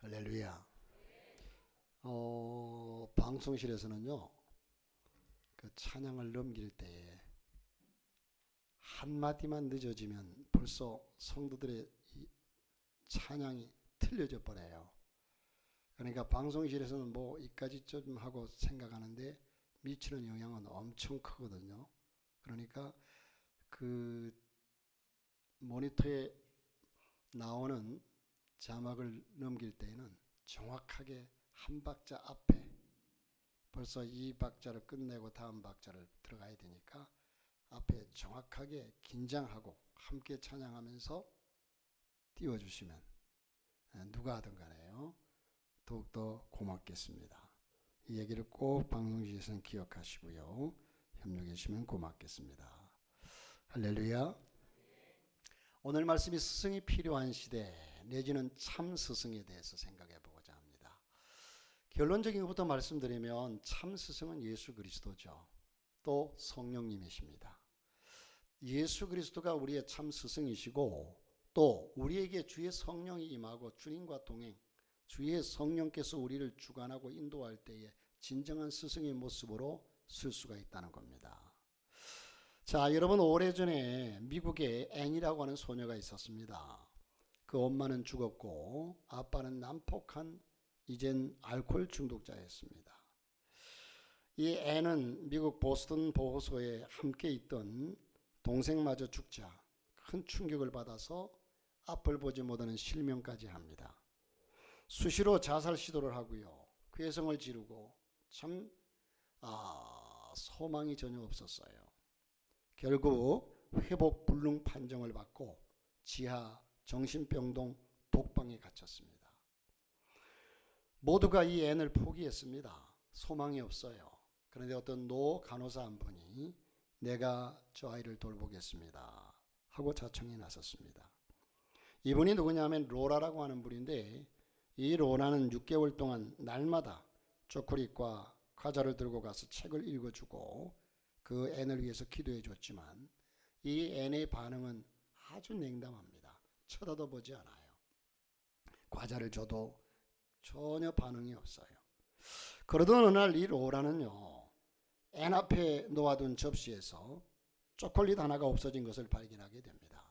할렐루야. 방송실에서는요, 그 찬양을 넘길 때에 한마디만 늦어지면 벌써 성도들의 이 찬양이 틀려져 버려요. 그러니까 방송실에서는 뭐 이까지 좀 하고 생각하는데 미치는 영향은 엄청 크거든요. 그러니까 그 모니터에 나오는 자막을 넘길 때에는 정확하게 한 박자 앞에 벌써 이 박자를 끝내고 다음 박자를 들어가야 되니까 앞에 정확하게 긴장하고 함께 찬양하면서 띄워주시면 누가 하든 간에요 더욱더 고맙겠습니다. 이 얘기를 꼭 방송실에서는 기억하시고요, 협력해 주시면 고맙겠습니다. 할렐루야. 오늘 말씀이 스승이 필요한 시대 내지는 참 스승에 대해서 생각해 보고자 합니다. 결론적인 것부터 말씀드리면 참 스승은 예수 그리스도죠. 또 성령님이십니다. 예수 그리스도가 우리의 참 스승이시고 또 우리에게 주의 성령이 임하고 주님과 동행, 주의 성령께서 우리를 주관하고 인도할 때에 진정한 스승의 모습으로 쓸 수가 있다는 겁니다. 자, 여러분, 오래전에 미국에 앤이라고 하는 소녀가 있었습니다. 그 엄마는 죽었고 아빠는 난폭한 이젠 알코올 중독자였습니다. 이 앤은 미국 보스턴 보호소에 함께 있던 동생마저 죽자 큰 충격을 받아서 앞을 보지 못하는 실명까지 합니다. 수시로 자살 시도를 하고요, 괴성을 지르고 참 소망이 전혀 없었어요. 결국 회복 불능 판정을 받고 지하 정신병동 독방에 갇혔습니다. 모두가 이 앤을 포기했습니다. 소망이 없어요. 그런데 어떤 노 간호사 한 분이 내가 저 아이를 돌보겠습니다 하고 자청에 나섰습니다. 이분이 누구냐면 로라라고 하는 분인데, 이 로라는 6개월 동안 날마다 초콜릿과 과자를 들고 가서 책을 읽어주고 그 앤을 위해서 기도해 줬지만 이 앤의 반응은 아주 냉담합니다. 쳐다도 보지 않아요. 과자를 줘도 전혀 반응이 없어요. 그러던 어느 날 이 로라는요, 앤 앞에 놓아둔 접시에서 초콜릿 하나가 없어진 것을 발견하게 됩니다.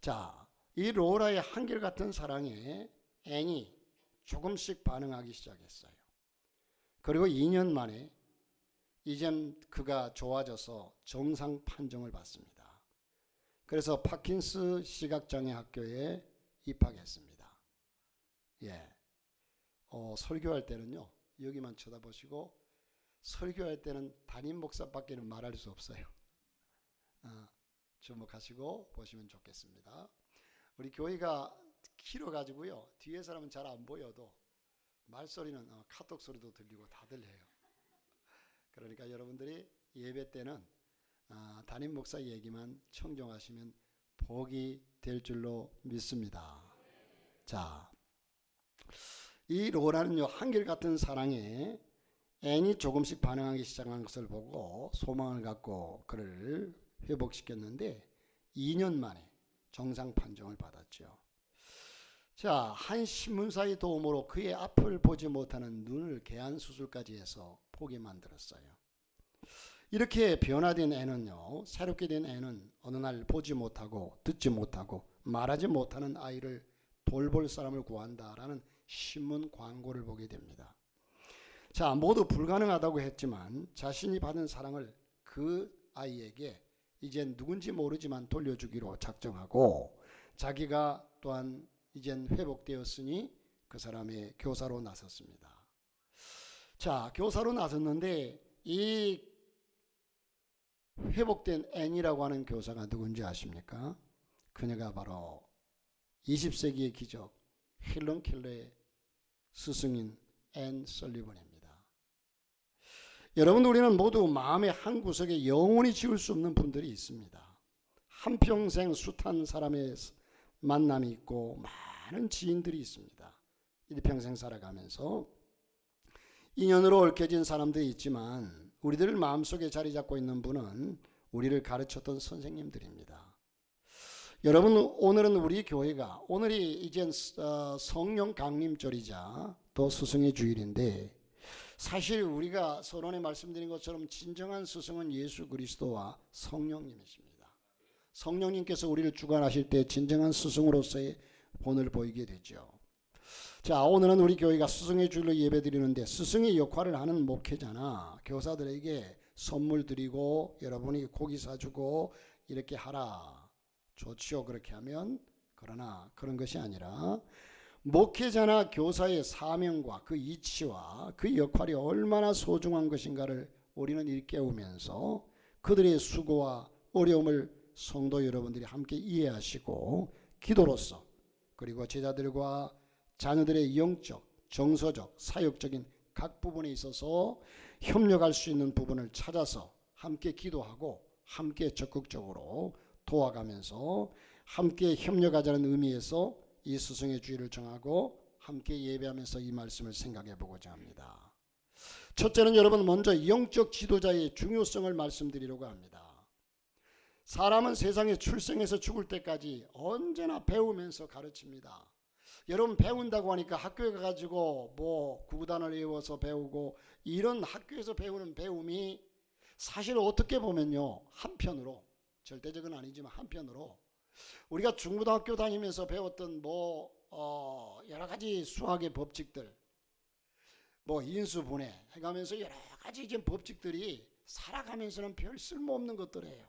자, 이 로라의 한결같은 사랑에 앤이 조금씩 반응하기 시작했어요. 그리고 2년 만에 이젠 그가 좋아져서 정상 판정을 받습니다. 그래서 파킨스 시각장애 학교에 입학했습니다. 설교할 때는요, 여기만 쳐다보시고, 설교할 때는 담임 목사밖에는 말할 수 없어요. 주목하시고 보시면 좋겠습니다. 우리 교회가 길어가지고요, 뒤에 사람은 잘 안 보여도 말소리는 카톡 소리도 들리고 다 들려요. 그러니까 여러분들이 예배 때는 담임 목사 얘기만 청정하시면 복이 될 줄로 믿습니다. 자, 이 로라는요, 한결같은 사랑에 앤이 조금씩 반응하기 시작한 것을 보고 소망을 갖고 그를 회복시켰는데 2년 만에 정상 판정을 받았죠. 자, 한 신문사의 도움으로 그의 앞을 보지 못하는 눈을 개안 수술까지 해서 보게 만들었어요. 이렇게 변화된 앤은요, 새롭게 된 앤은 어느 날 보지 못하고 듣지 못하고 말하지 못하는 아이를 돌볼 사람을 구한다라는 신문 광고를 보게 됩니다. 자, 모두 불가능하다고 했지만 자신이 받은 사랑을 그 아이에게 이젠 누군지 모르지만 돌려주기로 작정하고 자기가 또한 이젠 회복되었으니 그 사람의 교사로 나섰습니다. 자, 교사로 나섰는데 이 회복된 앤이라고 하는 교사가 누군지 아십니까? 그녀가 바로 20세기의 기적 헬런 켈러의 스승인 앤 설리번입니다. 여러분, 우리는 모두 마음의 한 구석에 영원히 지울 수 없는 분들이 있습니다. 한평생 숱한 사람의 만남이 있고 많은 지인들이 있습니다. 일평생 살아가면서 인연으로 얽혀진 사람들이 있지만 우리들 마음속에 자리 잡고 있는 분은 우리를 가르쳤던 선생님들입니다. 여러분, 오늘은 우리 교회가 오늘이 이젠 성령 강림절이자 또 스승의 주일인데, 사실 우리가 서론에 말씀드린 것처럼 진정한 스승은 예수 그리스도와 성령님이십니다. 성령님께서 우리를 주관하실 때 진정한 스승으로서의 본을 보이게 되죠. 자, 오늘은 우리 교회가 스승의 주일로 예배드리는데, 스승의 역할을 하는 목회자나 교사들에게 선물 드리고 여러분이 고기 사주고 이렇게 하라, 좋지요, 그렇게 하면. 그러나 그런 것이 아니라 목회자나 교사의 사명과 그 이치와 그 역할이 얼마나 소중한 것인가를 우리는 일깨우면서 그들의 수고와 어려움을 성도 여러분들이 함께 이해하시고 기도로서, 그리고 제자들과 자녀들의 영적, 정서적, 사역적인 각 부분에 있어서 협력할 수 있는 부분을 찾아서 함께 기도하고 함께 적극적으로 도와가면서 함께 협력하자는 의미에서 이 스승의 주일을 정하고 함께 예배하면서 이 말씀을 생각해 보고자 합니다. 첫째는 여러분, 먼저 영적 지도자의 중요성을 말씀드리려고 합니다. 사람은 세상에 출생해서 죽을 때까지 언제나 배우면서 가르칩니다. 여러분, 배운다고 하니까 학교에 가가지고 뭐 구구단을 외워서 배우고 이런 학교에서 배우는 배움이 사실 어떻게 보면요, 한편으로, 절대적은 아니지만 한편으로 우리가 중고등학교 다니면서 배웠던 여러 가지 수학의 법칙들, 인수분해 해가면서 여러 가지 이제 법칙들이 살아가면서는 별 쓸모없는 것들이에요.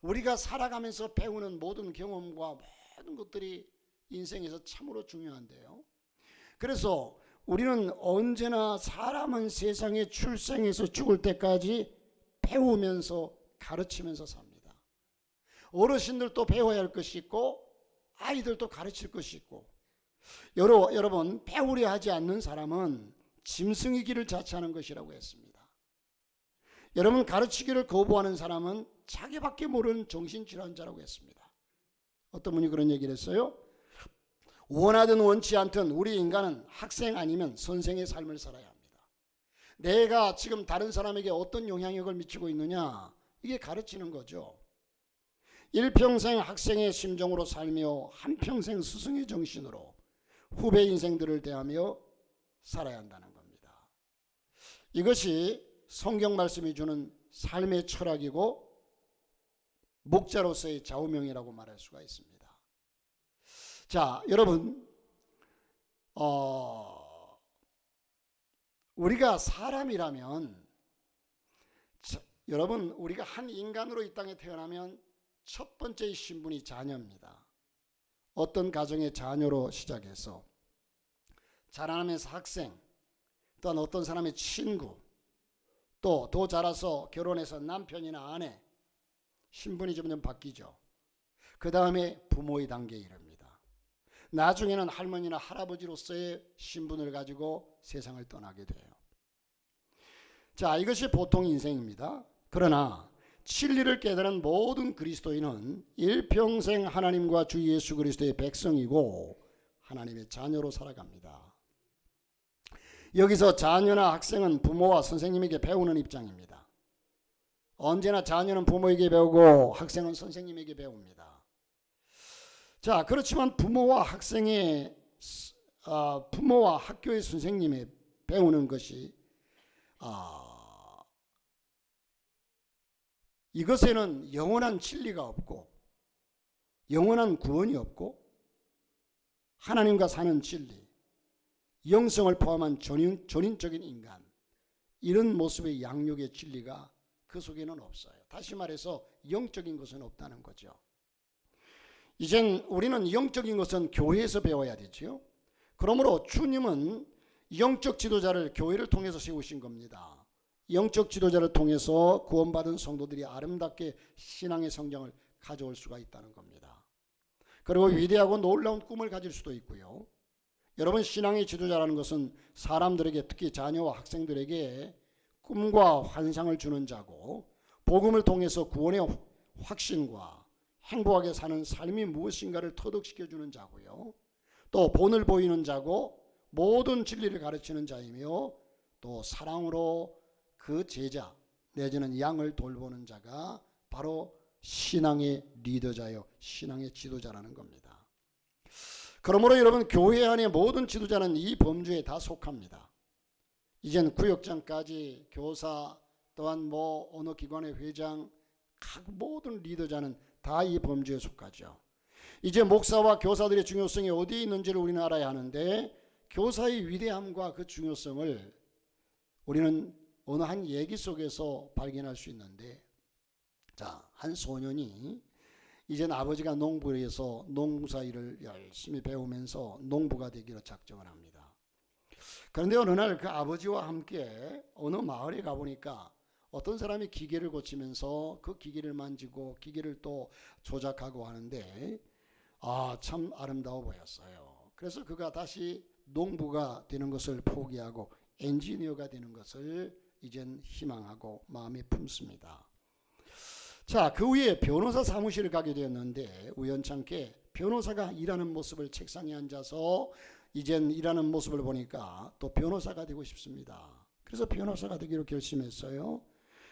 우리가 살아가면서 배우는 모든 경험과 모든 것들이 인생에서 참으로 중요한데요. 그래서 우리는 언제나 사람은 세상에 출생해서 죽을 때까지 배우면서 가르치면서 삽니다. 어르신들도 배워야 할 것이 있고 아이들도 가르칠 것이 있고, 여러분, 배우려 하지 않는 사람은 짐승이기를 자처하는 것이라고 했습니다. 여러분, 가르치기를 거부하는 사람은 자기밖에 모르는 정신질환자라고 했습니다. 어떤 분이 그런 얘기를 했어요. 원하든 원치 않든 우리 인간은 학생 아니면 선생의 삶을 살아야 합니다. 내가 지금 다른 사람에게 어떤 영향력을 미치고 있느냐, 이게 가르치는 거죠. 일평생 학생의 심정으로 살며 한평생 스승의 정신으로 후배 인생들을 대하며 살아야 한다는 겁니다. 이것이 성경 말씀이 주는 삶의 철학이고 목자로서의 좌우명이라고 말할 수가 있습니다. 자, 여러분, 우리가 사람이라면, 여러분, 우리가 한 인간으로 이 땅에 태어나면 첫 번째 신분이 자녀입니다. 어떤 가정의 자녀로 시작해서 자라나면서 학생, 또는 어떤 사람의 친구, 또 더 자라서 결혼해서 남편이나 아내, 신분이 점점 바뀌죠. 그 다음에 부모의 단계에 이릅니다. 나중에는 할머니나 할아버지로서의 신분을 가지고 세상을 떠나게 돼요. 자, 이것이 보통 인생입니다. 그러나 진리를 깨달은 모든 그리스도인은 일평생 하나님과 주 예수 그리스도의 백성이고 하나님의 자녀로 살아갑니다. 여기서 자녀나 학생은 부모와 선생님에게 배우는 입장입니다. 언제나 자녀는 부모에게 배우고 학생은 선생님에게 배웁니다. 자, 그렇지만 부모와 학교의 선생님이 배우는 것이 이것에는 영원한 진리가 없고 영원한 구원이 없고 하나님과 사는 진리, 영성을 포함한 전인적인 인간, 이런 모습의 양육의 진리가 그 속에는 없어요. 다시 말해서 영적인 것은 없다는 거죠. 이젠 우리는 영적인 것은 교회에서 배워야 되죠. 그러므로 주님은 영적 지도자를 교회를 통해서 세우신 겁니다. 영적 지도자를 통해서 구원받은 성도들이 아름답게 신앙의 성장을 가져올 수가 있다는 겁니다. 그리고 위대하고 놀라운 꿈을 가질 수도 있고요. 여러분, 신앙의 지도자라는 것은 사람들에게, 특히 자녀와 학생들에게 꿈과 환상을 주는 자고, 복음을 통해서 구원의 확신과 행복하게 사는 삶이 무엇인가를 터득시켜주는 자고요. 또 본을 보이는 자고 모든 진리를 가르치는 자이며, 또 사랑으로 그 제자 내지는 양을 돌보는 자가 바로 신앙의 리더자요, 신앙의 지도자라는 겁니다. 그러므로 여러분, 교회 안의 모든 지도자는 이 범주에 다 속합니다. 이젠 구역장까지 교사, 또한 어느 기관의 회장, 각 모든 리더자는 다 이 범주에 속하죠. 이제 목사와 교사들의 중요성이 어디에 있는지를 우리는 알아야 하는데, 교사의 위대함과 그 중요성을 우리는 어느 한 얘기 속에서 발견할 수 있는데, 자, 한 소년이 이젠 아버지가 농부에서 농사 일을 열심히 배우면서 농부가 되기로 작정을 합니다. 그런데 어느 날 그 아버지와 함께 어느 마을에 가보니까 어떤 사람이 기계를 고치면서 그 기계를 만지고 기계를 또 조작하고 하는데, 참 아름다워 보였어요. 그래서 그가 다시 농부가 되는 것을 포기하고 엔지니어가 되는 것을 이젠 희망하고 마음에 품습니다. 자, 그 후에 변호사 사무실을 가게 되었는데, 우연찮게 변호사가 일하는 모습을, 책상에 앉아서 이젠 일하는 모습을 보니까 또 변호사가 되고 싶습니다. 그래서 변호사가 되기로 결심했어요.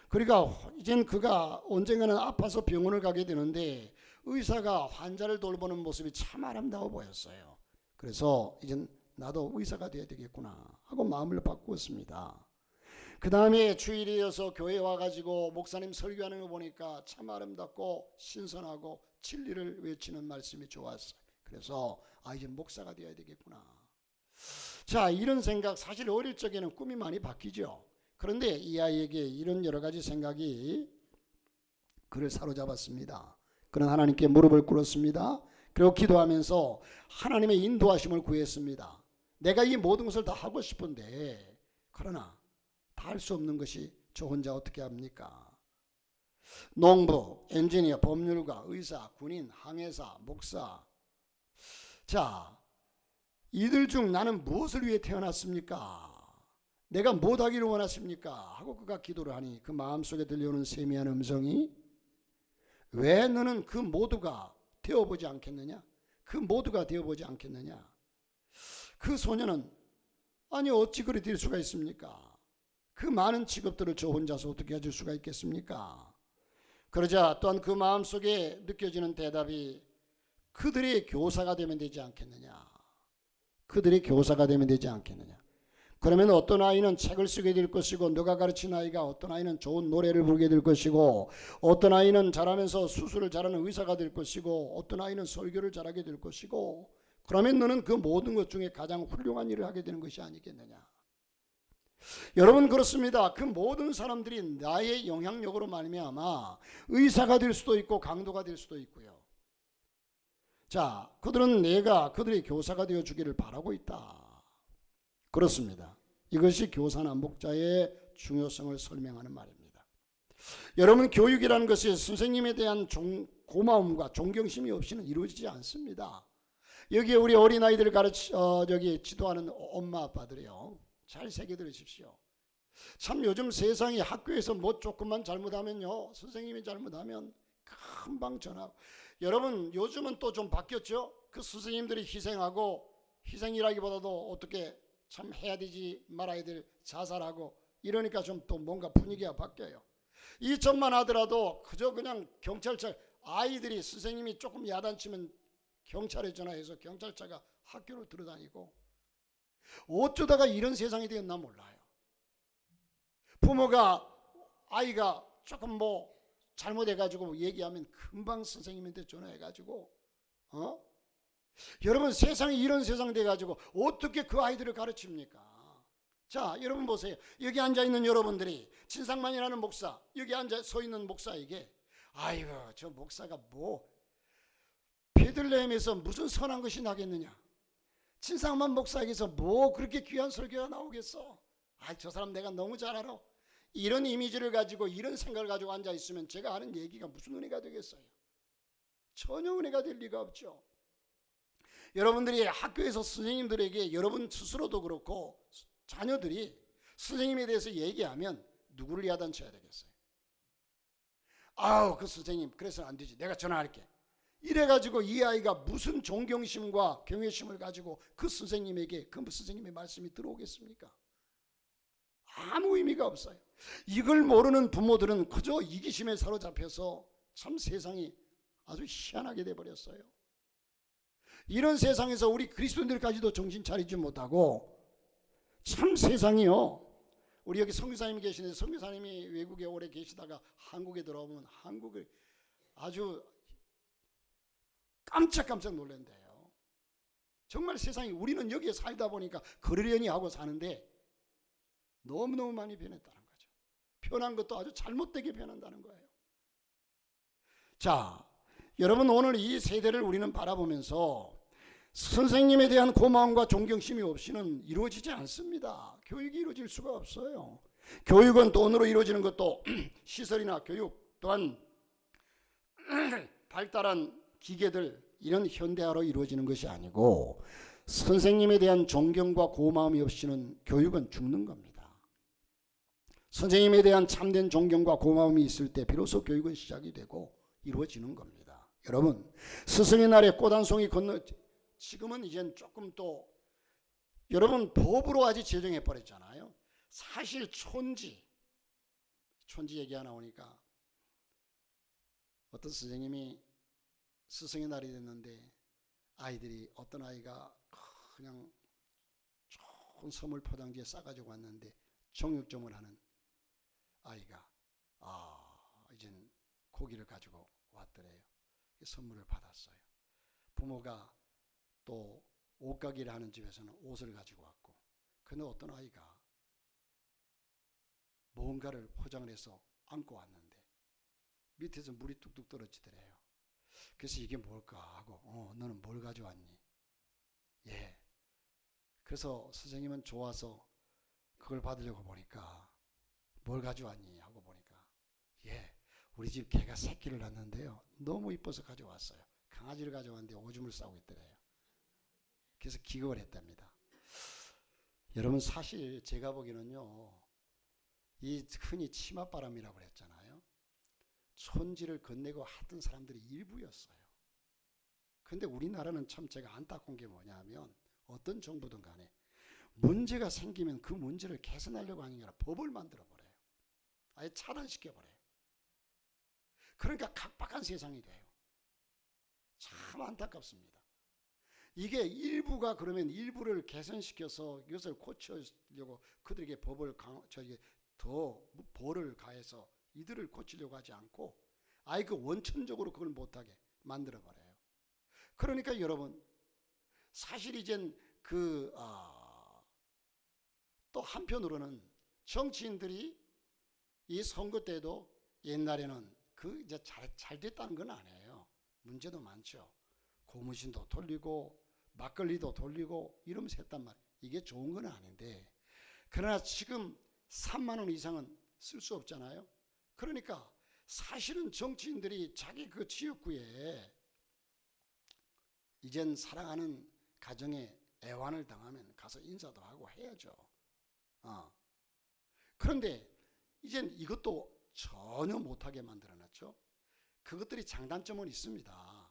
그러니까 이젠 그가 언젠가는 아파서 병원을 가게 되는데, 의사가 환자를 돌보는 모습이 참 아름다워 보였어요. 그래서 이젠 나도 의사가 되어야 되겠구나 하고 마음을 바꾸었습니다. 그 다음에 주일에 이어서 교회에 와가지고 목사님 설교하는 거 보니까 참 아름답고 신선하고 진리를 외치는 말씀이 좋았어요. 그래서 이제 목사가 되어야 되겠구나. 자, 이런 생각, 사실 어릴 적에는 꿈이 많이 바뀌죠. 그런데 이 아이에게 이런 여러 가지 생각이 그를 사로잡았습니다. 그는 하나님께 무릎을 꿇었습니다. 그리고 기도하면서 하나님의 인도하심을 구했습니다. 내가 이 모든 것을 다 하고 싶은데, 그러나 다 할 수 없는 것이 저 혼자 어떻게 합니까? 농부, 엔지니어, 법률가, 의사, 군인, 항해사, 목사. 자, 이들 중 나는 무엇을 위해 태어났습니까? 내가 무엇하기를 원하십니까? 하고 그가 기도를 하니 그 마음속에 들려오는 세미한 음성이, 왜 너는 그 모두가 되어보지 않겠느냐? 그 모두가 되어보지 않겠느냐? 그 소년은 아니 어찌 그리 될 수가 있습니까? 그 많은 직업들을 저 혼자서 어떻게 해줄 수가 있겠습니까? 그러자 또한 그 마음속에 느껴지는 대답이, 그들의 교사가 되면 되지 않겠느냐? 그들의 교사가 되면 되지 않겠느냐? 그러면 어떤 아이는 책을 쓰게 될 것이고, 너가 가르친 아이가 어떤 아이는 좋은 노래를 부르게 될 것이고, 어떤 아이는 잘하면서 수술을 잘하는 의사가 될 것이고, 어떤 아이는 설교를 잘하게 될 것이고, 그러면 너는 그 모든 것 중에 가장 훌륭한 일을 하게 되는 것이 아니겠느냐? 여러분, 그렇습니다. 그 모든 사람들이 나의 영향력으로 말미암아 의사가 될 수도 있고 강도가 될 수도 있고요. 자, 그들은 내가 그들의 교사가 되어 주기를 바라고 있다. 그렇습니다. 이것이 교사나 목자의 중요성을 설명하는 말입니다. 여러분, 교육이라는 것이 선생님에 대한 고마움과 존경심이 없이는 이루어지지 않습니다. 여기에 우리 어린아이들을 지도하는 엄마 아빠들이요, 잘 새겨 들으십시오. 참 요즘 세상이 학교에서 뭐 조금만 잘못하면요, 선생님이 잘못하면 금방 전하고. 여러분, 요즘은 또 좀 바뀌었죠. 그 선생님들이 희생하고, 희생이라기보다도 어떻게 참 해야 되지 말아야 될 자살하고 이러니까 좀 또 뭔가 분위기가 바뀌어요. 이전만 하더라도 그저 그냥 경찰차, 아이들이 선생님이 조금 야단치면 경찰에 전화해서 경찰차가 학교를 들어다니고, 어쩌다가 이런 세상이 되었나 몰라요. 부모가 아이가 조금 잘못해가지고 얘기하면 금방 선생님한테 전화해가지고, 여러분, 세상이 이런 세상 돼가지고 어떻게 그 아이들을 가르칩니까? 자, 여러분 보세요. 여기 앉아있는 여러분들이 진상만이라는 목사, 여기 서 있는 목사에게, 아이고 저 목사가 베들레헴에서 무슨 선한 것이 나겠느냐, 진상만 목사에게서 그렇게 귀한 설교가 나오겠어, 저 사람 내가 너무 잘 알아, 이런 이미지를 가지고 이런 생각을 가지고 앉아있으면 제가 하는 얘기가 무슨 은혜가 되겠어요? 전혀 은혜가 될 리가 없죠. 여러분들이 학교에서 선생님들에게, 여러분 스스로도 그렇고 자녀들이 선생님에 대해서 얘기하면 누구를 야단쳐야 되겠어요? 그 선생님 그래서는 안 되지, 내가 전화할게, 이래가지고 이 아이가 무슨 존경심과 경외심을 가지고 그 선생님에게, 그 선생님의 말씀이 들어오겠습니까? 아무 의미가 없어요. 이걸 모르는 부모들은 그저 이기심에 사로잡혀서 참 세상이 아주 희한하게 돼버렸어요. 이런 세상에서 우리 그리스도인들까지도 정신 차리지 못하고 참 세상이요. 우리 여기 선교사님이 계시는데 선교사님이 외국에 오래 계시다가 한국에 들어오면 한국을 아주 깜짝깜짝 놀란대요. 정말 세상이 우리는 여기에 살다 보니까 그러려니 하고 사는데 너무너무 많이 변했다는 거죠. 변한 것도 아주 잘못되게 변한다는 거예요. 자, 여러분 오늘 이 세대를 우리는 바라보면서 선생님에 대한 고마움과 존경심이 없이는 이루어지지 않습니다. 교육이 이루어질 수가 없어요. 교육은 돈으로 이루어지는 것도 시설이나 교육 또한 발달한 기계들 이런 현대화로 이루어지는 것이 아니고 선생님에 대한 존경과 고마움이 없이는 교육은 죽는 겁니다. 선생님에 대한 참된 존경과 고마움이 있을 때 비로소 교육은 시작이 되고 이루어지는 겁니다. 여러분 스승의 날에 꽃 한 송이 건너 지금은 이젠 조금 또 여러분 법으로 아직 제정해 버렸잖아요. 사실 촌지 얘기가 나오니까 어떤 선생님이 스승의 날이 됐는데 아이들이 어떤 아이가 그냥 좋은 선물 포장지에 싸가지고 왔는데 정육점을 하는 아이가 이젠 고기를 가지고 왔더래요. 선물을 받았어요. 부모가 또 옷가게를 하는 집에서는 옷을 가지고 왔고 근데 어떤 아이가 뭔가를 포장을 해서 안고 왔는데 밑에서 물이 뚝뚝 떨어지더래요. 그래서 이게 뭘까 하고 너는 뭘 가져왔니? 예. 그래서 선생님은 좋아서 그걸 받으려고 보니까 뭘 가져왔니? 하고 보니까 예. 우리 집 개가 새끼를 낳는데요. 너무 이뻐서 가져왔어요. 강아지를 가져왔는데 오줌을 싸고 있더래요. 그래서 기겁을 했답니다. 여러분 사실 제가 보기에는요. 이 흔히 치맛바람이라고 그랬잖아요. 촌지를 건네고 하던 사람들이 일부였어요. 근데 우리나라는 참 제가 안타까운 게 뭐냐면 어떤 정부든 간에 문제가 생기면 그 문제를 개선하려고 하는 게 아니라 법을 만들어버려요. 아예 차단시켜버려요. 그러니까 각박한 세상이 돼요. 참 안타깝습니다. 이게 일부가 그러면 일부를 개선시켜서 이것을 고치려고 그들에게 더 벌을 가해서 이들을 고치려고 하지 않고 아예 그 원천적으로 그걸 못하게 만들어버려요. 그러니까 여러분 사실 이젠 또 한편으로는 정치인들이 이 선거 때도 옛날에는 이제 잘 됐다는 건 아니에요. 문제도 많죠. 고무신도 돌리고 막걸리도 돌리고 이러면서 했단 말이에요. 이게 좋은 건 아닌데 그러나 지금 3만 원 이상은 쓸 수 없잖아요. 그러니까 사실은 정치인들이 자기 그 지역구에 이젠 사랑하는 가정에 애환을 당하면 가서 인사도 하고 해야죠. 그런데 이젠 이것도 전혀 못하게 만들어놨죠. 그것들이 장단점은 있습니다.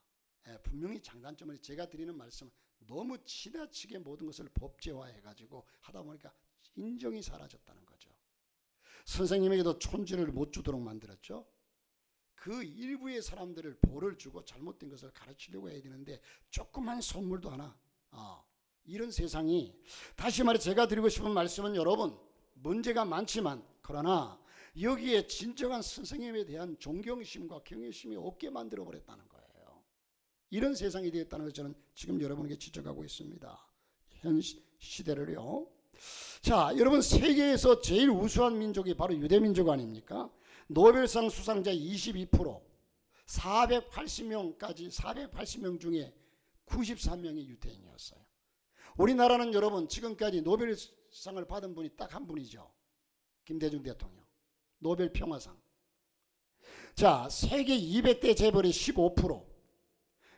분명히 장단점은 제가 드리는 말씀은 너무 지나치게 모든 것을 법제화해가지고 하다 보니까 인정이 사라졌다는 거죠. 선생님에게도 촌지를 못 주도록 만들었죠. 그 일부의 사람들을 벌을 주고 잘못된 것을 가르치려고 해야 되는데 조그만 선물도 하나 이런 세상이 다시 말해 제가 드리고 싶은 말씀은 여러분 문제가 많지만 그러나 여기에 진정한 선생님에 대한 존경심과 경외심이 없게 만들어버렸다는 거예요. 이런 세상이 되었다는 것을 저는 지금 여러분에게 지적하고 있습니다. 현 시대를요. 자, 여러분 세계에서 제일 우수한 민족이 바로 유대민족 아닙니까? 노벨상 수상자 22% 480명 중에 93명이 유대인이었어요. 우리나라는 여러분 지금까지 노벨상을 받은 분이 딱 한 분이죠. 김대중 대통령. 노벨 평화상. 자, 세계 200대 재벌의 15%,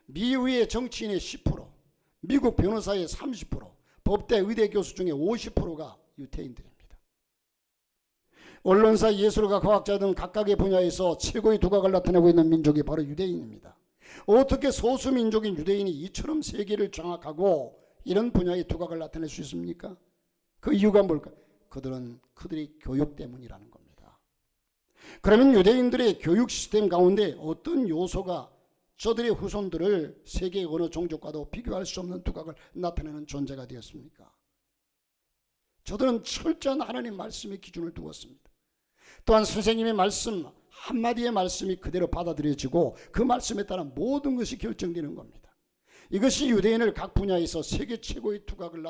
미의회 정치인의 10%, 미국 변호사의 30%, 법대 의대 교수 중에 50%가 유태인들입니다. 언론사, 예술가, 과학자 등 각각의 분야에서 최고의 두각을 나타내고 있는 민족이 바로 유대인입니다. 어떻게 소수민족인 유대인이 이처럼 세계를 장악하고 이런 분야의 두각을 나타낼 수 있습니까? 그 이유가 뭘까? 그들이 교육 때문이라는 겁니다. 그러면 유대인들의 교육 시스템 가운데 어떤 요소가 저들의 후손들을 세계의 어느 종족과도 비교할 수 없는 두각을 나타내는 존재가 되었습니까? 저들은 철저한 하나님 말씀의 기준을 두었습니다. 또한 선생님의 말씀 한마디의 말씀이 그대로 받아들여지고 그 말씀에 따라 모든 것이 결정되는 겁니다. 이것이 유대인을 각 분야에서 세계 최고의 두각을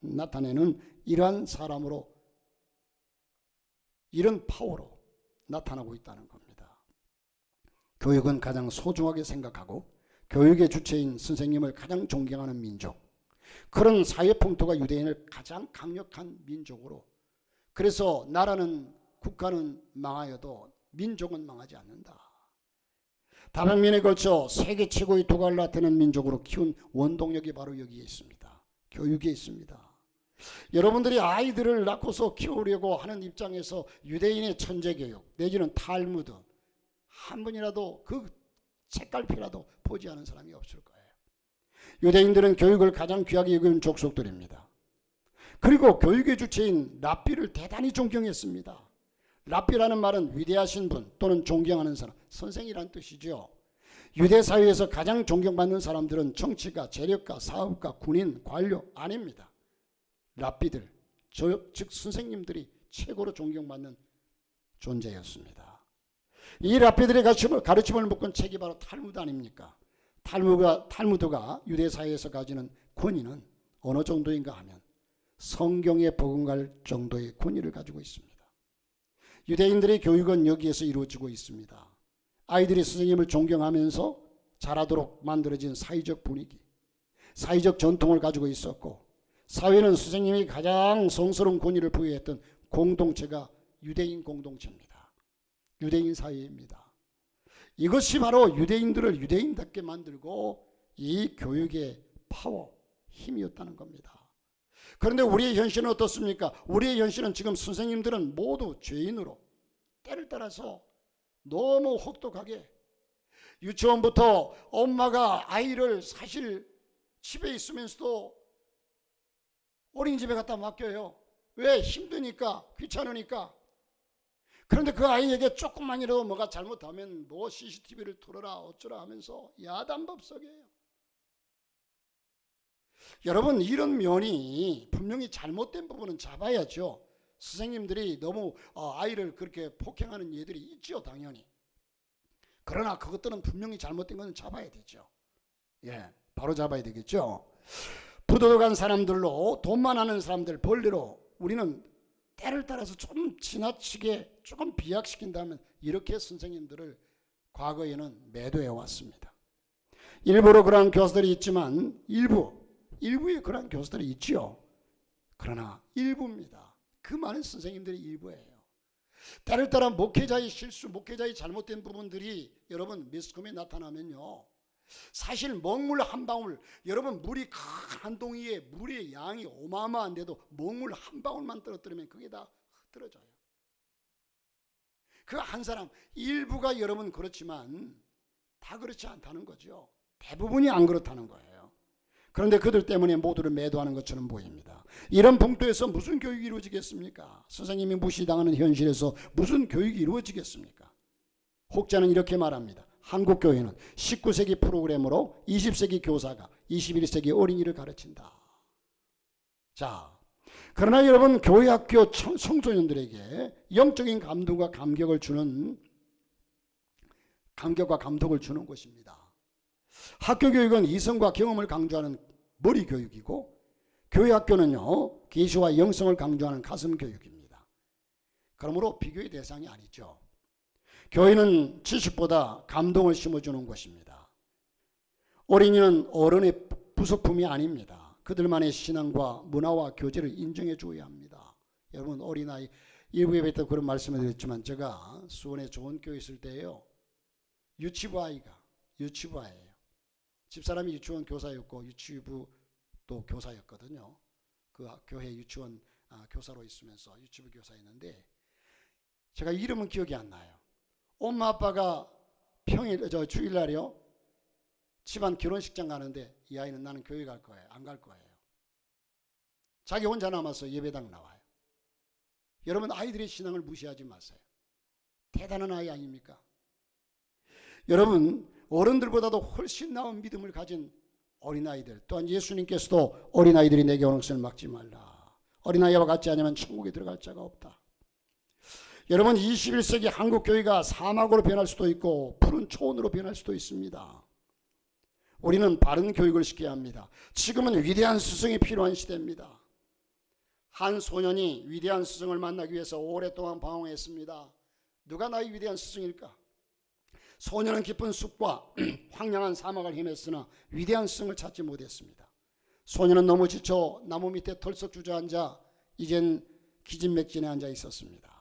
나타내는 이러한 사람으로, 이런 파워로 나타나고 있다는 겁니다. 교육은 가장 소중하게 생각하고 교육의 주체인 선생님을 가장 존경하는 민족, 그런 사회 풍토가 유대인을 가장 강력한 민족으로, 그래서 나라는 국가는 망하여도 민족은 망하지 않는다. 다방면에 걸쳐 세계 최고의 두각을 나타내는 민족으로 키운 원동력이 바로 여기에 있습니다. 교육에 있습니다. 여러분들이 아이들을 낳고서 키우려고 하는 입장에서 유대인의 천재교육 내지는 탈무드 한 번이라도 그 책갈피라도 보지 않은 사람이 없을 거예요. 유대인들은 교육을 가장 귀하게 여기는 족속들입니다. 그리고 교육의 주체인 랍비를 대단히 존경했습니다. 랍비라는 말은 위대하신 분 또는 존경하는 사람, 선생이라는 뜻이죠. 유대 사회에서 가장 존경받는 사람들은 정치가, 재력가, 사업가, 군인, 관료 아닙니다. 랍비들, 즉 선생님들이 최고로 존경받는 존재였습니다. 이 랍비들의 가르침을 묶은 책이 바로 탈무드 아닙니까? 탈무드가 유대 사회에서 가지는 권위는 어느 정도인가 하면 성경에 버금갈 정도의 권위를 가지고 있습니다. 유대인들의 교육은 여기에서 이루어지고 있습니다. 아이들이 선생님을 존경하면서 자라도록 만들어진 사회적 분위기, 사회적 전통을 가지고 있었고, 사회는 선생님이 가장 성스러운 권위를 부여했던 공동체가 유대인 공동체입니다. 유대인 사회입니다. 이것이 바로 유대인들을 유대인답게 만들고 이 교육의 파워, 힘이었다는 겁니다. 그런데 우리의 현실은 어떻습니까? 우리의 현실은 지금 선생님들은 모두 죄인으로 때를 따라서 너무 혹독하게, 유치원부터 엄마가 아이를 사실 집에 있으면서도 어린이집에 갖다 맡겨요. 왜? 힘드니까, 귀찮으니까. 그런데 그 아이에게 조금만이라도 뭐가 잘못하면 뭐 CCTV를 틀어라 어쩌라 하면서 야단법석이에요. 여러분, 이런 면이 분명히 잘못된 부분은 잡아야죠. 선생님들이 너무 아이를 그렇게 폭행하는 예들이 있죠, 당연히. 그러나 그것들은 분명히 잘못된 것은 잡아야 되죠. 예, 바로 잡아야 되겠죠. 부도덕한 사람들로, 돈만 하는 사람들 벌레로 우리는 때를 따라서 좀 지나치게 조금 비약시킨다면 이렇게 선생님들을 과거에는 매도해 왔습니다. 일부러 그러한 교사들이 있지만 일부에 그러한 교사들이 있지요. 그러나 일부입니다. 그 많은 선생님들이 일부예요. 때를 따라 목회자의 실수, 목회자의 잘못된 부분들이 여러분 매스컴에 나타나면요, 사실 먹물 한 방울, 여러분 물이 큰 한 동이에 물의 양이 어마어마한데도 먹물 한 방울만 떨어뜨리면 그게 다 흐트러져요. 그 한 사람 일부가 여러분 그렇지만 다 그렇지 않다는 거죠. 대부분이 안 그렇다는 거예요. 그런데 그들 때문에 모두를 매도하는 것처럼 보입니다. 이런 punk트에서 무슨 교육이 이루어지겠습니까? 선생님이 무시당하는 현실에서 무슨 교육이 이루어지겠습니까? 혹자는 이렇게 말합니다. 한국 교회는 19세기 프로그램으로 20세기 교사가 21세기 어린이를 가르친다. 자, 그러나 여러분, 교회 학교 청소년들에게 영적인 감동과 감격을 주는, 감격과 감독을 주는 것입니다. 학교 교육은 이성과 경험을 강조하는 머리 교육이고, 교회 학교는요, 계시와 영성을 강조하는 가슴 교육입니다. 그러므로 비교의 대상이 아니죠. 교회는 지식보다 감동을 심어주는 것입니다. 어린이는 어른의 부속품이 아닙니다. 그들만의 신앙과 문화와 교제를 인정해 줘야 합니다. 여러분, 어린아이 일부 예배 때 그런 말씀을 드렸지만, 제가 수원에 좋은 교회 있을 때요, 유치부 아이예요. 집사람이 유치원 교사였고 유치부 또 교사였거든요. 그 교회 유치원 교사로 있으면서 유치부 교사였는데, 제가 이름은 기억이 안 나요. 엄마 아빠가 주일날이요, 집안 결혼식장 가는데 이 아이는 나는 교회 갈 거예요, 안 갈 거예요. 자기 혼자 남아서 예배당 나와요. 여러분, 아이들의 신앙을 무시하지 마세요. 대단한 아이 아닙니까? 여러분, 어른들보다도 훨씬 나은 믿음을 가진 어린아이들, 또한 예수님께서도 어린아이들이 내게 오는 것을 막지 말라. 어린아이와 같지 않으면 천국에 들어갈 자가 없다. 여러분, 21세기 한국 교회가 사막으로 변할 수도 있고 푸른 초원으로 변할 수도 있습니다. 우리는 바른 교육을 시켜야 합니다. 지금은 위대한 스승이 필요한 시대입니다. 한 소년이 위대한 스승을 만나기 위해서 오랫동안 방황했습니다. 누가 나의 위대한 스승일까? 소년은 깊은 숲과 황량한 사막을 헤맸으나 위대한 스승을 찾지 못했습니다. 소년은 너무 지쳐 나무 밑에 털썩 주저앉아 이젠 기진맥진에 앉아 있었습니다.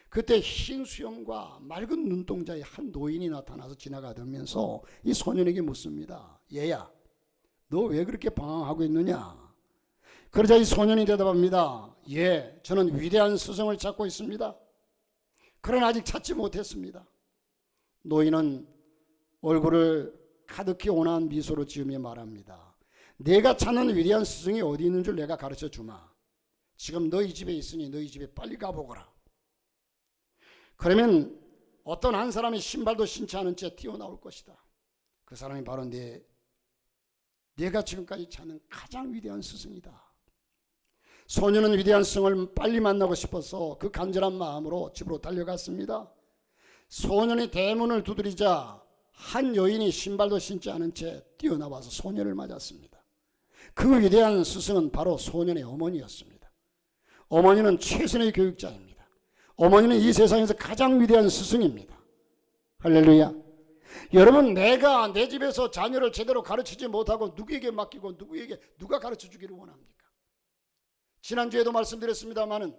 그때 흰 수염과 맑은 눈동자의 한 노인이 나타나서 지나가면서 이 소년에게 묻습니다. 얘야, 너 왜 그렇게 방황하고 있느냐? 그러자 이 소년이 대답합니다. 예, 저는 위대한 스승을 찾고 있습니다. 그러나 아직 찾지 못했습니다. 노인은 얼굴을 가득히 온화한 미소로 지으며 말합니다. 내가 찾는 위대한 스승이 어디 있는 줄 내가 가르쳐 주마. 지금 너희 집에 있으니 너희 집에 빨리 가보거라. 그러면 어떤 한 사람이 신발도 신지 않은 채 튀어나올 것이다. 그 사람이 바로 내가 지금까지 찾는 가장 위대한 스승이다. 소년은 위대한 스승을 빨리 만나고 싶어서 그 간절한 마음으로 집으로 달려갔습니다. 소년이 대문을 두드리자 한 여인이 신발도 신지 않은 채 뛰어나와서 소년을 맞았습니다. 그 위대한 스승은 바로 소년의 어머니였습니다. 어머니는 최선의 교육자입니다. 어머니는 이 세상에서 가장 위대한 스승입니다. 할렐루야. 여러분, 내가 내 집에서 자녀를 제대로 가르치지 못하고 누구에게 맡기고 누가 가르쳐 주기를 원합니까? 지난주에도 말씀드렸습니다마는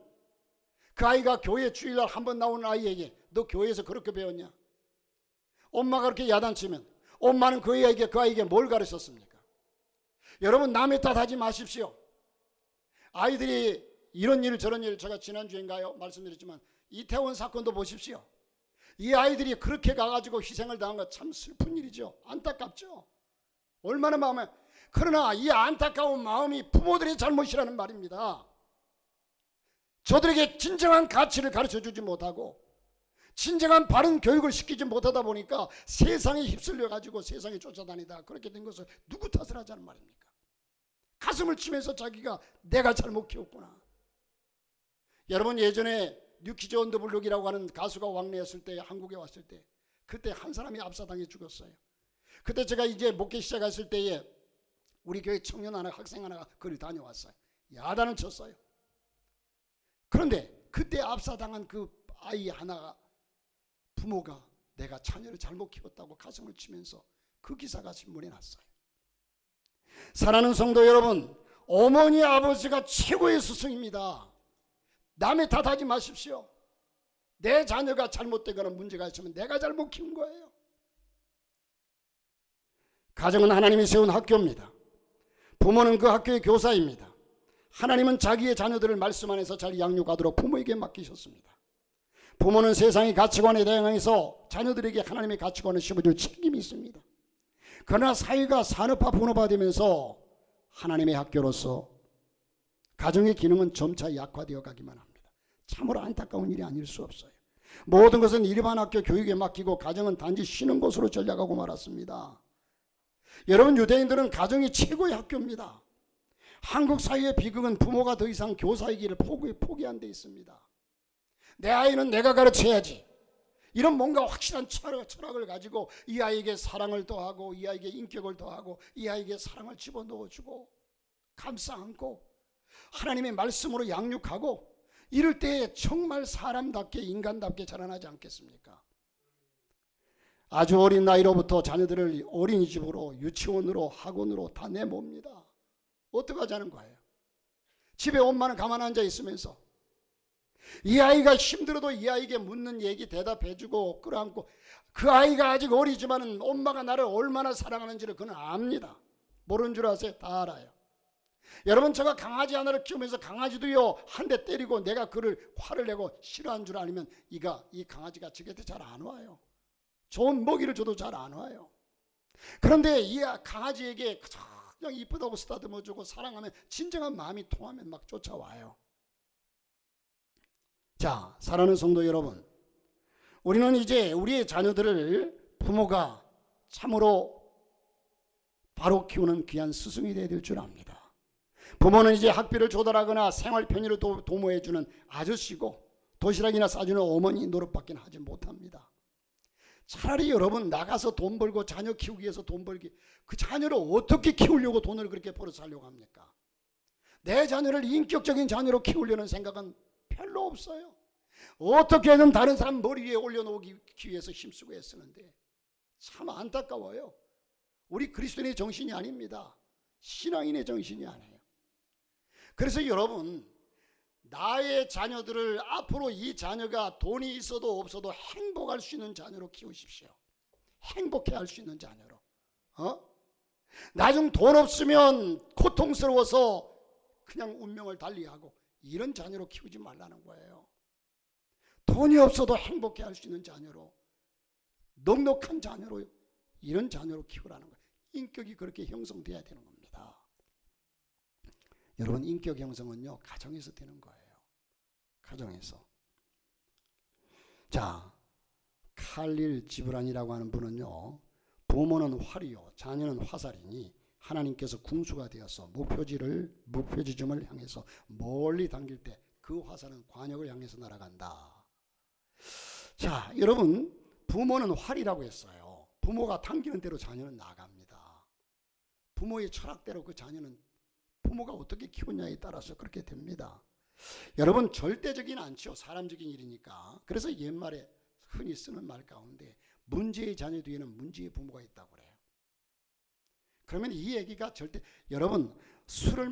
그 아이가 교회 주일날 한번 나오는 아이에게 너 교회에서 그렇게 배웠냐? 엄마가 그렇게 야단치면 엄마는 그 아이에게 뭘 가르쳤습니까? 여러분, 남의 탓하지 마십시오. 아이들이 이런 일 저런 일, 제가 지난주인가요? 말씀드렸지만 이태원 사건도 보십시오. 이 아이들이 그렇게 가가지고 희생을 당한 거 참 슬픈 일이죠. 안타깝죠. 얼마나 마음에. 그러나 이 안타까운 마음이 부모들의 잘못이라는 말입니다. 저들에게 진정한 가치를 가르쳐주지 못하고 진정한 바른 교육을 시키지 못하다 보니까 세상에 휩쓸려가지고 세상에 쫓아다니다 그렇게 된 것을 누구 탓을 하자는 말입니까? 가슴을 치면서 자기가 내가 잘못 키웠구나. 여러분, 예전에 뉴키즈 온 더 블록이라고 하는 가수가 왕래했을 때, 한국에 왔을 때 그때 한 사람이 압사당해 죽었어요. 그때 제가 이제 목회 시작했을 때에 우리 교회 청년 하나, 학생 하나가 거기 다녀왔어요. 야단을 쳤어요. 그런데 그때 압사당한 그 아이 하나가 부모가 내가 자녀를 잘못 키웠다고 가슴을 치면서 그 기사가 신문에 났어요. 사랑하는 성도 여러분, 어머니 아버지가 최고의 스승입니다. 남의 탓하지 마십시오. 내 자녀가 잘못되거나 문제가 있으면 내가 잘못 키운 거예요. 가정은 하나님이 세운 학교입니다. 부모는 그 학교의 교사입니다. 하나님은 자기의 자녀들을 말씀 안에서 잘 양육하도록 부모에게 맡기셨습니다. 부모는 세상의 가치관에 대항해서 자녀들에게 하나님의 가치관을 심어줄 책임이 있습니다. 그러나 사회가 산업화 분업화되면서 하나님의 학교로서 가정의 기능은 점차 약화되어 가기만 합니다. 참으로 안타까운 일이 아닐 수 없어요. 모든 것은 일반 학교 교육에 맡기고 가정은 단지 쉬는 곳으로 전락하고 말았습니다. 여러분, 유대인들은 가정이 최고의 학교입니다. 한국 사회의 비극은 부모가 더 이상 교사이기를 포기한 데 있습니다. 내 아이는 내가 가르쳐야지. 이런 뭔가 확실한 철학을 가지고 이 아이에게 사랑을 더하고 이 아이에게 인격을 더하고 이 아이에게 사랑을 집어넣어주고 감싸 안고 하나님의 말씀으로 양육하고 이럴 때 정말 사람답게 인간답게 자라나지 않겠습니까? 아주 어린 나이로부터 자녀들을 어린이집으로 유치원으로 학원으로 다 내모읍니다. 어떻게 하자는 거예요? 집에 엄마는 가만 앉아 있으면서 이 아이가 힘들어도 이 아이에게 묻는 얘기 대답해주고 끌어안고 그 아이가 아직 어리지만 엄마가 나를 얼마나 사랑하는지를 그는 압니다. 모르는 줄 아세요? 다 알아요. 여러분, 제가 강아지 하나를 키우면서 강아지도요 한 대 때리고 내가 그를 화를 내고 싫어하는 줄 알면 이 강아지가 제 곁에 잘 안 와요. 좋은 먹이를 줘도 잘 안 와요. 그런데 이 강아지에게 그냥 이쁘다고 쓰다듬어주고 사랑하면 진정한 마음이 통하면 막 쫓아와요. 자, 사랑하는 성도 여러분, 우리는 이제 우리의 자녀들을 부모가 참으로 바로 키우는 귀한 스승이 되어야 될 줄 압니다. 부모는 이제 학비를 조달하거나 생활 편의를 도모해주는 아저씨고 도시락이나 싸주는 어머니 노릇밖에 하지 못합니다. 차라리 여러분 나가서 돈 벌고 자녀 키우기 위해서 돈 벌기, 그 자녀를 어떻게 키우려고 돈을 그렇게 벌어서 하려고 합니까? 내 자녀를 인격적인 자녀로 키우려는 생각은 별로 없어요. 어떻게든 다른 사람 머리 위에 올려놓기 위해서 힘쓰고 애쓰는데 참 안타까워요. 우리 그리스도인의 정신이 아닙니다. 신앙인의 정신이 아니에요. 그래서 여러분, 나의 자녀들을 앞으로 이 자녀가 돈이 있어도 없어도 행복할 수 있는 자녀로 키우십시오. 행복해 할 수 있는 자녀로. 나중 돈 없으면 고통스러워서 그냥 운명을 달리하고 이런 자녀로 키우지 말라는 거예요. 돈이 없어도 행복해 할 수 있는 자녀로, 넉넉한 자녀로, 이런 자녀로 키우라는 거예요. 인격이 그렇게 형성돼야 되는 겁니다. 여러분, 인격 형성은요, 가정에서 되는 거예요. 가정에서. 자, 칼릴 지브란이라고 하는 분은요, 부모는 활이요 자녀는 화살이니 하나님께서 궁수가 되어서 목표지점을 향해서 멀리 당길 때 그 화살은 관역을 향해서 날아간다. 자, 여러분, 부모는 활이라고 했어요. 부모가 당기는 대로 자녀는 나갑니다. 부모의 철학대로 그 자녀는 부모가 어떻게 키우냐에 따라서 그렇게 됩니다. 여러분, 절대적인 않죠. 사람적인 일이니까. 그래서 옛말에 흔히 쓰는 말 가운데 문제의 자녀 뒤에는 문제의 부모가 있다고 그래요. 그러면 이 얘기가 절대, 여러분, 술을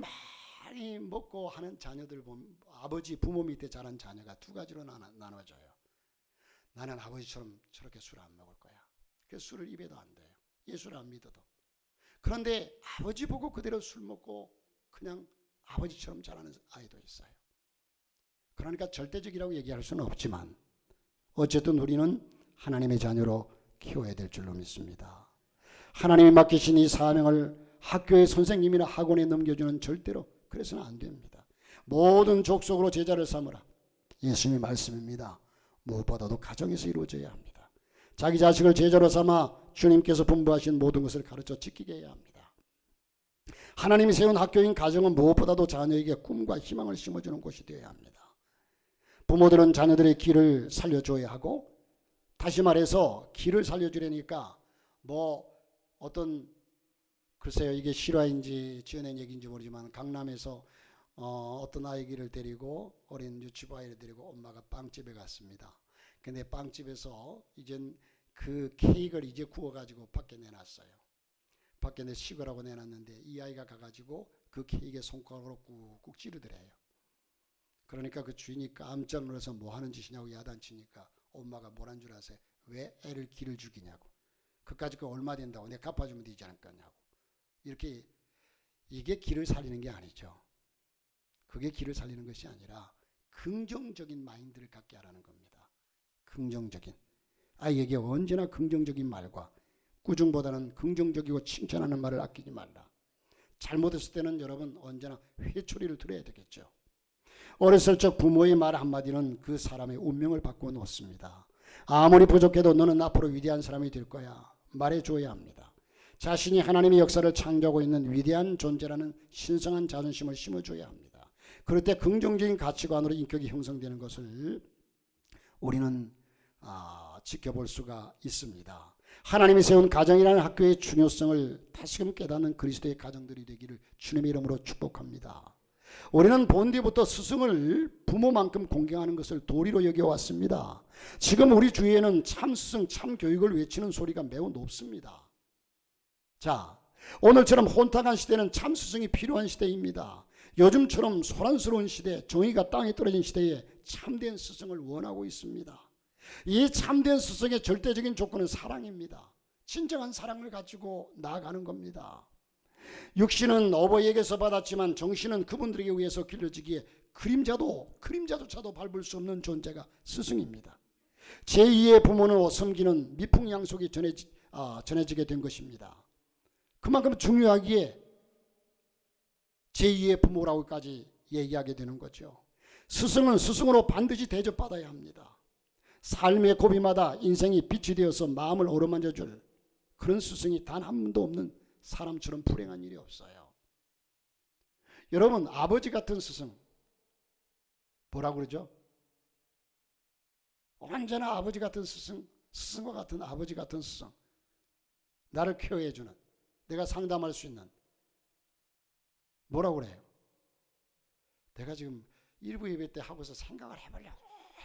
많이 먹고 하는 자녀들 보면 아버지 부모 밑에 자란 자녀가 두 가지로 나눠져요. 나는 아버지처럼 저렇게 술 안 먹을 거야. 그래서 술을 입에도 안 대요. 예수를 안 믿어도. 그런데 아버지 보고 그대로 술 먹고 그냥 아버지처럼 자라는 아이도 있어요. 그러니까 절대적이라고 얘기할 수는 없지만 어쨌든 우리는 하나님의 자녀로 키워야 될 줄로 믿습니다. 하나님이 맡기신 이 사명을 학교의 선생님이나 학원에 넘겨주는 절대로 그래서는 안 됩니다. 모든 족속으로 제자를 삼으라. 예수님의 말씀입니다. 무엇보다도 가정에서 이루어져야 합니다. 자기 자식을 제자로 삼아 주님께서 분부하신 모든 것을 가르쳐 지키게 해야 합니다. 하나님이 세운 학교인 가정은 무엇보다도 자녀에게 꿈과 희망을 심어주는 곳이 되어야 합니다. 부모들은 자녀들의 길을 살려줘야 하고, 다시 말해서 길을 살려주려니까 글쎄요, 이게 실화인지 지어낸 얘기인지 모르지만 강남에서 어떤 아이를 데리고, 어린 유치부 아이를 데리고 엄마가 빵집에 갔습니다. 근데 빵집에서 이젠 그 케이크를 이제 구워가지고 밖에 내놨어요. 밖에 식으라고 내놨는데 이 아이가 가가지고 그 케이크에 손가락으로 꾹꾹 찌르더래요. 그러니까 그 주인이 깜짝 놀라서 뭐 하는 짓이냐고 야단치니까 엄마가 뭐란 줄 아세요? 왜 애를 기를 죽이냐고. 그까짓 거 얼마 된다고, 내가 갚아주면 되지 않겠냐고. 이렇게, 이게 길을 살리는 게 아니죠. 그게 길을 살리는 것이 아니라 긍정적인 마인드를 갖게 하라는 겁니다. 긍정적인. 아이에게 언제나 긍정적인 말과 꾸중보다는 긍정적이고 칭찬하는 말을 아끼지 말라. 잘못했을 때는 여러분 언제나 회초리를 들어야 되겠죠. 어렸을 적 부모의 말 한마디는 그 사람의 운명을 바꿔 놓습니다. 아무리 부족해도 너는 앞으로 위대한 사람이 될 거야 말해줘야 합니다. 자신이 하나님의 역사를 창조하고 있는 위대한 존재라는 신성한 자존심을 심어줘야 합니다. 그럴 때 긍정적인 가치관으로 인격이 형성되는 것을 우리는 지켜볼 수가 있습니다. 하나님이 세운 가정이라는 학교의 중요성을 다시금 깨닫는 그리스도의 가정들이 되기를 주님의 이름으로 축복합니다. 우리는 본디부터 스승을 부모만큼 공경하는 것을 도리로 여겨왔습니다. 지금 우리 주위에는 참 스승, 참 교육을 외치는 소리가 매우 높습니다. 자, 오늘처럼 혼탁한 시대는 참 스승이 필요한 시대입니다. 요즘처럼 소란스러운 시대, 정의가 땅에 떨어진 시대에 참된 스승을 원하고 있습니다. 이 참된 스승의 절대적인 조건은 사랑입니다. 진정한 사랑을 가지고 나아가는 겁니다. 육신은 어버이에게서 받았지만 정신은 그분들에게 의해서 길러지기에 그림자조차도 밟을 수 없는 존재가 스승입니다. 제2의 부모는 섬기는 미풍양속이 전해지게 된 것입니다. 그만큼 중요하기에 제2의 부모라고까지 얘기하게 되는 거죠. 스승은 스승으로 반드시 대접받아야 합니다. 삶의 고비마다 인생이 빛이 되어서 마음을 어루만져 줄 그런 스승이 단 한 분도 없는 사람처럼 불행한 일이 없어요. 여러분, 아버지 같은 스승 뭐라고 그러죠? 언제나 아버지 같은 스승, 스승과 같은 아버지 같은 스승, 나를 케어해 주는, 내가 상담할 수 있는, 뭐라고 그래요? 내가 지금 일부 예배 때 하고서 생각을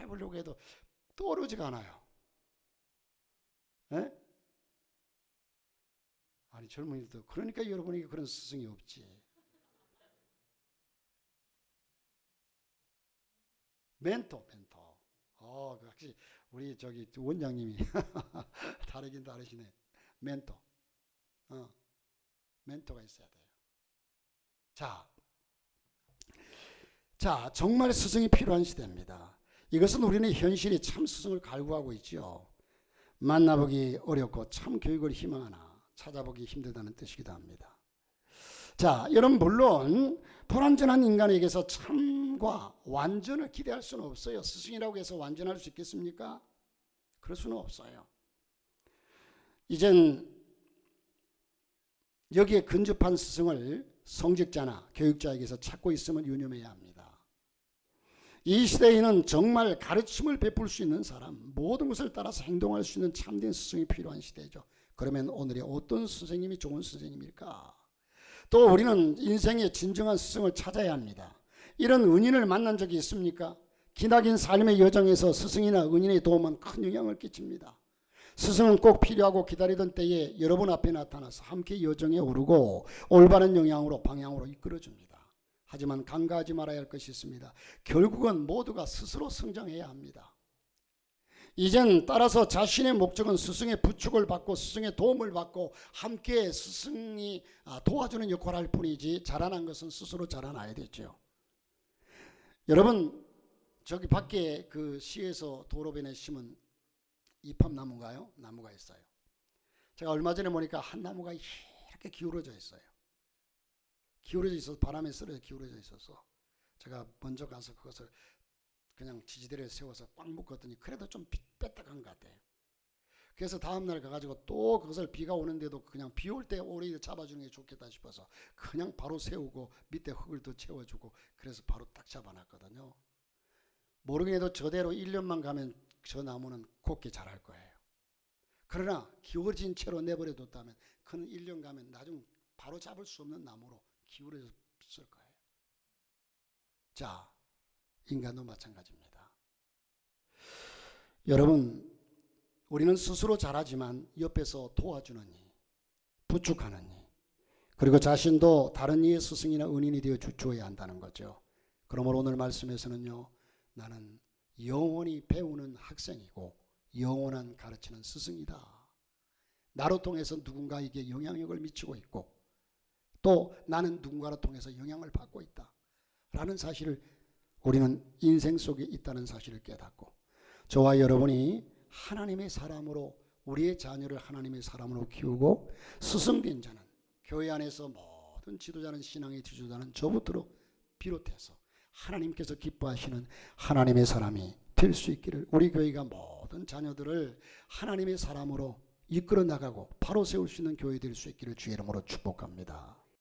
해보려고 해도 떠오르지가 않아요. 에? 아니, 젊은이들도 그러니까 여러분에게 그런 스승이 없지. 멘토. 확실히 우리 저기 원장님이 다르긴 다르시네. 멘토. 멘토가 있어야 돼요. 자, 정말 스승이 필요한 시대입니다. 이것은 우리는 현실이 참 스승을 갈구하고 있죠. 만나보기 어렵고 참 교육을 희망하나 찾아보기 힘들다는 뜻이기도 합니다. 자, 여러분, 물론 불완전한 인간에게서 참과 완전을 기대할 수는 없어요. 스승이라고 해서 완전할 수 있겠습니까? 그럴 수는 없어요. 이젠 여기에 근접한 스승을 성직자나 교육자에게서 찾고 있음을 유념해야 합니다. 이 시대에는 정말 가르침을 베풀 수 있는 사람, 모든 것을 따라서 행동할 수 있는 참된 스승이 필요한 시대죠. 그러면 오늘의 어떤 선생님이 좋은 선생님일까? 또 우리는 인생의 진정한 스승을 찾아야 합니다. 이런 은인을 만난 적이 있습니까? 기나긴 삶의 여정에서 스승이나 은인의 도움은 큰 영향을 끼칩니다. 스승은 꼭 필요하고 기다리던 때에 여러분 앞에 나타나서 함께 여정에 오르고 올바른 방향으로 이끌어줍니다. 하지만 간과하지 말아야 할 것이 있습니다. 결국은 모두가 스스로 성장해야 합니다. 이젠 따라서 자신의 목적은 스승의 부축을 받고 스승의 도움을 받고 함께 스승이 도와주는 역할을 할 뿐이지 자라난 것은 스스로 자라나야 되죠. 여러분, 저기 밖에 그 시에서 도로변에 심은 이팝나무인가요? 나무가 있어요. 제가 얼마 전에 보니까 한 나무가 이렇게 기울어져 있어요. 기울어져 있어서 바람에 쓰러져 기울어져 있어서 제가 먼저 가서 그것을 그냥 지지대를 세워서 꽉 묶었더니 그래도 좀 뺐다간 것 같아요. 그래서 다음날 가가지고 또 그것을 비가 오는데도 그냥 비 올 때 오래 잡아주는 게 좋겠다 싶어서 그냥 바로 세우고 밑에 흙을 더 채워주고 그래서 바로 딱 잡아놨거든요. 모르긴 해도 저대로 1년만 가면 저 나무는 곱게 자랄 거예요. 그러나 기울어진 채로 내버려뒀다면 그는 1년 가면 나중 바로 잡을 수 없는 나무로 기울어졌을 거예요. 자, 인간도 마찬가지입니다. 여러분, 우리는 스스로 잘하지만 옆에서 도와주는 이, 부축하는 이, 그리고 자신도 다른 이의 스승이나 은인이 되어 주어야 한다는 거죠. 그러므로 오늘 말씀에서는요, 나는 영원히 배우는 학생이고 영원한 가르치는 스승이다. 나로 통해서 누군가에게 영향력을 미치고 있고 또 나는 누군가를 통해서 영향을 받고 있다 라는 사실을 우리는 인생 속에 있다는 사실을 깨닫고 저와 여러분이 하나님의 사람으로 우리의 자녀를 하나님의 사람으로 키우고 스승된 자는 교회 안에서 모든 지도자는 신앙의 지도자는 저부터 비롯해서 하나님께서 기뻐하시는 하나님의 사람이 될 수 있기를 우리 교회가 모든 자녀들을 하나님의 사람으로 이끌어 나가고 바로 세울 수 있는 교회 될 수 있기를 주의 이름으로 축복합니다.